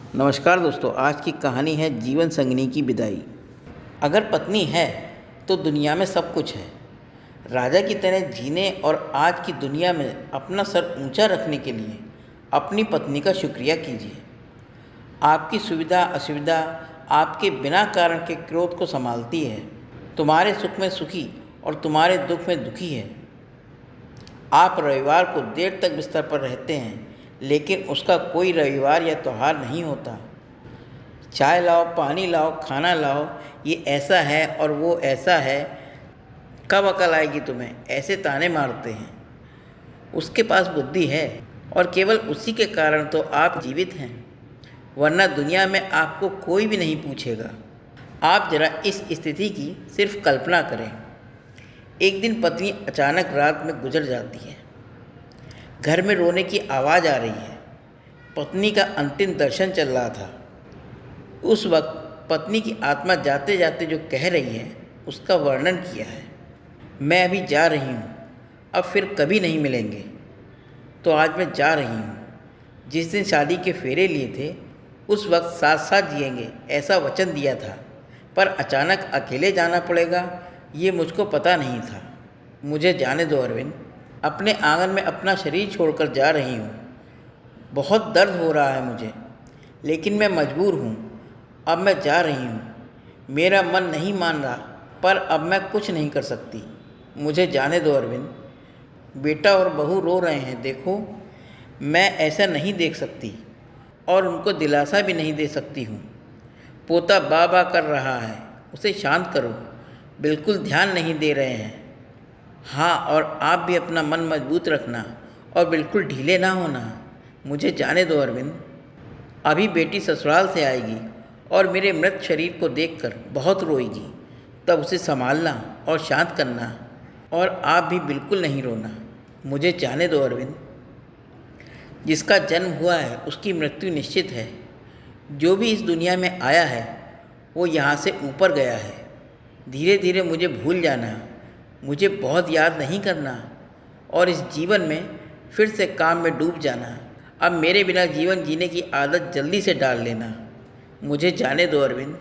नमस्कार दोस्तों, आज की कहानी है जीवन संगिनी की विदाई। अगर पत्नी है तो दुनिया में सब कुछ है। राजा की तरह जीने और आज की दुनिया में अपना सर ऊंचा रखने के लिए अपनी पत्नी का शुक्रिया कीजिए। आपकी सुविधा असुविधा आपके बिना कारण के क्रोध को संभालती है, तुम्हारे सुख में सुखी और तुम्हारे दुख में दुखी है। आप रविवार को देर तक बिस्तर पर रहते हैं, लेकिन उसका कोई रविवार या त्यौहार नहीं होता। चाय लाओ, पानी लाओ, खाना लाओ, ये ऐसा है और वो ऐसा है, कब अकल आएगी तुम्हें, ऐसे ताने मारते हैं। उसके पास बुद्धि है और केवल उसी के कारण तो आप जीवित हैं, वरना दुनिया में आपको कोई भी नहीं पूछेगा। आप जरा इस स्थिति की सिर्फ कल्पना करें। एक दिन पत्नी अचानक रात में गुजर जाती है। घर में रोने की आवाज़ आ रही है। पत्नी का अंतिम दर्शन चल रहा था। उस वक्त पत्नी की आत्मा जाते जाते जो कह रही है उसका वर्णन किया है। मैं अभी जा रही हूँ, अब फिर कभी नहीं मिलेंगे, तो आज मैं जा रही हूँ। जिस दिन शादी के फेरे लिए थे उस वक्त साथ साथ जिएंगे ऐसा वचन दिया था, पर अचानक अकेले जाना पड़ेगा ये मुझको पता नहीं था। मुझे जाने दो अरविंद, अपने आंगन में अपना शरीर छोड़कर जा रही हूँ। बहुत दर्द हो रहा है मुझे, लेकिन मैं मजबूर हूँ। अब मैं जा रही हूँ। मेरा मन नहीं मान रहा, पर अब मैं कुछ नहीं कर सकती। मुझे जाने दो अरविंद। बेटा और बहू रो रहे हैं, देखो। मैं ऐसा नहीं देख सकती और उनको दिलासा भी नहीं दे सकती हूँ। पोता बा बा कर रहा है, उसे शांत करो। बिल्कुल ध्यान नहीं दे रहे हैं। हाँ, और आप भी अपना मन मजबूत रखना और बिल्कुल ढीले ना होना। मुझे जाने दो अरविंद। अभी बेटी ससुराल से आएगी और मेरे मृत शरीर को देखकर बहुत रोएगी, तब उसे संभालना और शांत करना। और आप भी बिल्कुल नहीं रोना। मुझे जाने दो अरविंद। जिसका जन्म हुआ है उसकी मृत्यु निश्चित है। जो भी इस दुनिया में आया है वो यहाँ से ऊपर गया है। धीरे धीरे मुझे भूल जाना, मुझे बहुत याद नहीं करना और इस जीवन में फिर से काम में डूब जाना। अब मेरे बिना जीवन जीने की आदत जल्दी से डाल लेना। मुझे जाने दो अरविंद।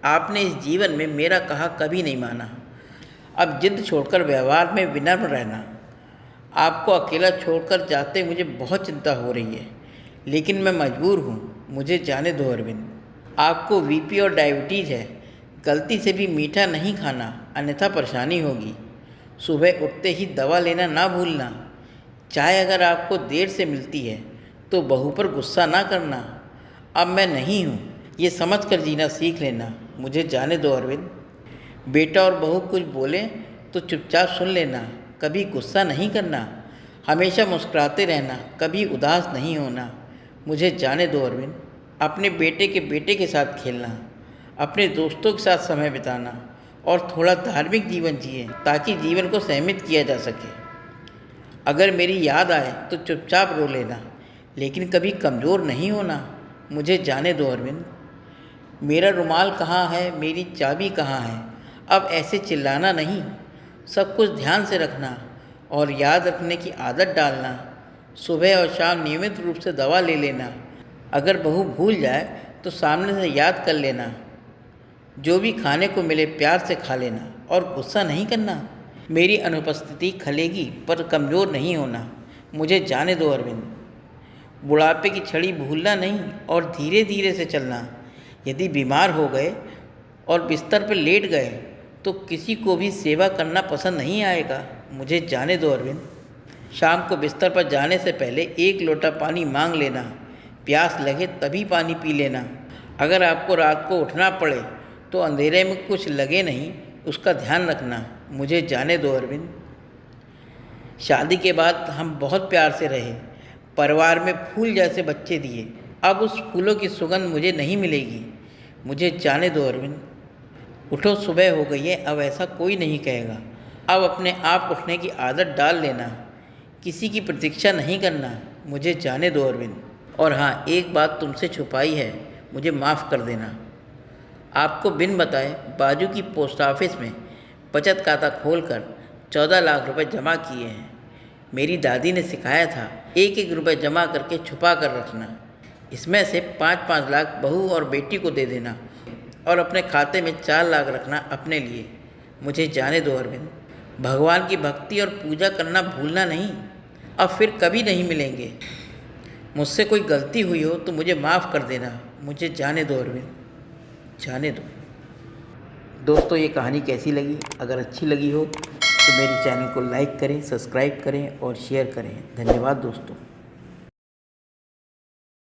आपने इस जीवन में मेरा कहा कभी नहीं माना। अब जिद छोड़कर व्यवहार में विनम्र रहना। आपको अकेला छोड़कर जाते मुझे बहुत चिंता हो रही है, लेकिन मैं मजबूर हूँ। मुझे जाने दो अरविंद। आपको बीपी और डायबिटीज़ है, गलती से भी मीठा नहीं खाना, अन्यथा परेशानी होगी। सुबह उठते ही दवा लेना ना भूलना। चाय अगर आपको देर से मिलती है तो बहू पर गुस्सा ना करना। अब मैं नहीं हूँ ये समझ कर जीना सीख लेना। मुझे जाने दो अरविंद। बेटा और बहू कुछ बोले तो चुपचाप सुन लेना, कभी गुस्सा नहीं करना। हमेशा मुस्कुराते रहना, कभी उदास नहीं होना। मुझे जाने दो अरविंद। अपने बेटे के साथ खेलना, अपने दोस्तों के साथ समय बिताना और थोड़ा धार्मिक जीवन जिए ताकि जीवन को सहमित किया जा सके। अगर मेरी याद आए तो चुपचाप रो लेना, लेकिन कभी कमज़ोर नहीं होना। मुझे जाने दो अरविंद। मेरा रुमाल कहाँ है, मेरी चाबी कहाँ है। अब ऐसे चिल्लाना नहीं, सब कुछ ध्यान से रखना और याद रखने की आदत डालना। सुबह और शाम नियमित रूप से दवा ले लेना। अगर बहू भूल जाए तो सामने से याद कर लेना। जो भी खाने को मिले प्यार से खा लेना और गुस्सा नहीं करना। मेरी अनुपस्थिति खलेगी पर कमज़ोर नहीं होना। मुझे जाने दो अरविंद। बुढ़ापे की छड़ी भूलना नहीं और धीरे धीरे से चलना। यदि बीमार हो गए और बिस्तर पर लेट गए तो किसी को भी सेवा करना पसंद नहीं आएगा। मुझे जाने दो अरविंद। शाम को बिस्तर पर जाने से पहले 1 लोटा पानी मांग लेना। प्यास लगे तभी पानी पी लेना। अगर आपको रात को उठना पड़े तो अंधेरे में कुछ लगे नहीं, उसका ध्यान रखना। मुझे जाने दो अरविंद। शादी के बाद हम बहुत प्यार से रहे, परिवार में फूल जैसे बच्चे दिए। अब उस फूलों की सुगंध मुझे नहीं मिलेगी। मुझे जाने दो अरविंद। उठो, सुबह हो गई है, अब ऐसा कोई नहीं कहेगा। अब अपने आप उठने की आदत डाल लेना, किसी की प्रतीक्षा नहीं करना। मुझे जाने दो अरविंद। और हाँ, एक बात तुमसे छुपाई है, मुझे माफ़ कर देना। आपको बिन बताए बाजू की पोस्ट ऑफिस में बचत खाता खोलकर 14 लाख रुपए जमा किए हैं। मेरी दादी ने सिखाया था, 1-1 रुपये जमा करके छुपा कर रखना। इसमें से 5-5 लाख बहू और बेटी को दे देना और अपने खाते में 4 लाख रखना अपने लिए। मुझे जाने दो अरविंद। भगवान की भक्ति और पूजा करना भूलना नहीं। अब फिर कभी नहीं मिलेंगे। मुझसे कोई गलती हुई हो तो मुझे माफ़ कर देना। मुझे जाने दो अरविंद, जाने दो। दोस्तों, ये कहानी कैसी लगी? अगर अच्छी लगी हो तो मेरे चैनल को लाइक करें, सब्सक्राइब करें और शेयर करें। धन्यवाद दोस्तों।